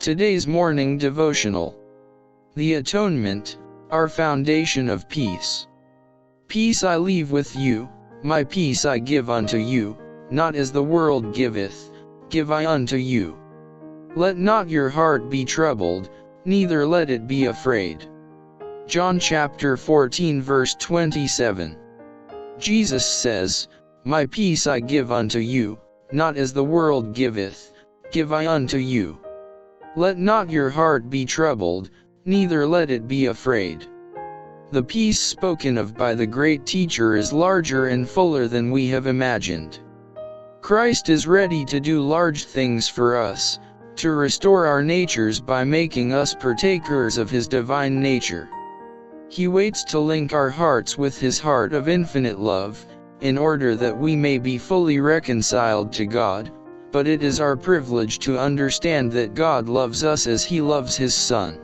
Today's morning devotional. The Atonement, our foundation of peace. Peace I leave with you, my peace I give unto you, not as the world giveth, give I unto you. Let not your heart be troubled, neither let it be afraid. John chapter 14 verse 27. Jesus says, My peace I give unto you, not as the world giveth, give I unto you. Let not your heart be troubled, neither let it be afraid. The peace spoken of by the great teacher is larger and fuller than we have imagined. Christ is ready to do large things for us, to restore our natures by making us partakers of His divine nature. He waits to link our hearts with His heart of infinite love, in order that we may be fully reconciled to God. But it is our privilege to understand that God loves us as He loves His Son.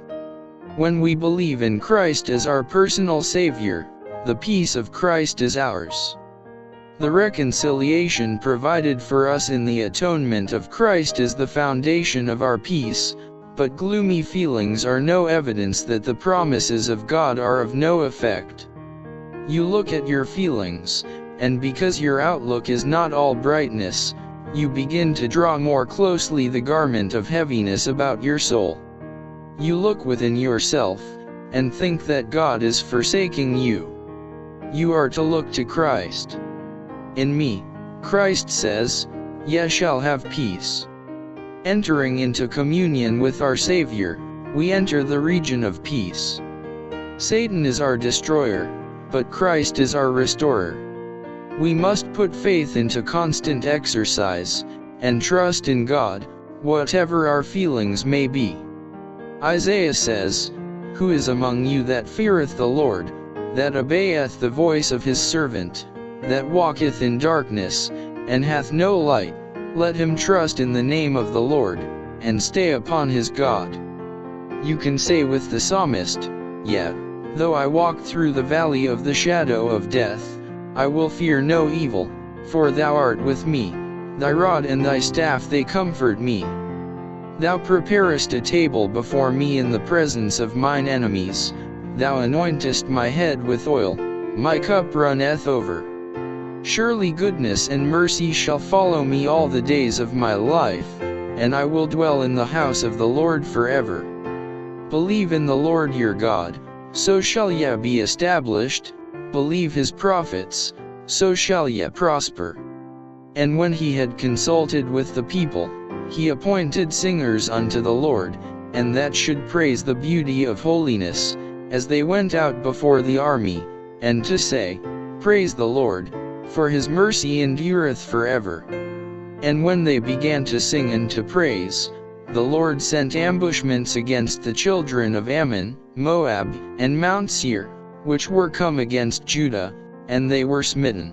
When we believe in Christ as our personal Savior, the peace of Christ is ours. The reconciliation provided for us in the atonement of Christ is the foundation of our peace, but gloomy feelings are no evidence that the promises of God are of no effect. You look at your feelings, and because your outlook is not all brightness, you begin to draw more closely the garment of heaviness about your soul. You look within yourself, and think that God is forsaking you. You are to look to Christ. In me, Christ says, ye shall have peace. Entering into communion with our Savior, we enter the region of peace. Satan is our destroyer, but Christ is our restorer. We must put faith into constant exercise, and trust in God, whatever our feelings may be. Isaiah says, Who is among you that feareth the Lord, that obeyeth the voice of his servant, that walketh in darkness, and hath no light? Let him trust in the name of the Lord, and stay upon his God. You can say with the psalmist, Yet, though I walk through the valley of the shadow of death, I will fear no evil, for thou art with me, thy rod and thy staff they comfort me. Thou preparest a table before me in the presence of mine enemies, thou anointest my head with oil, my cup runneth over. Surely goodness and mercy shall follow me all the days of my life, and I will dwell in the house of the Lord forever. Believe in the Lord your God, so shall ye be established. Believe his prophets, so shall ye prosper. And when he had consulted with the people, he appointed singers unto the Lord, and that should praise the beauty of holiness, as they went out before the army, and to say, Praise the Lord, for his mercy endureth forever. And when they began to sing and to praise, the Lord sent ambushments against the children of Ammon, Moab, and Mount Seir, which were come against Judah, and they were smitten.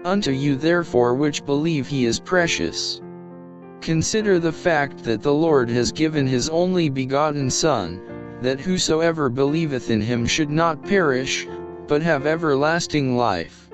Unto you therefore which believe he is precious. Consider the fact that the Lord has given his only begotten Son, that whosoever believeth in him should not perish, but have everlasting life.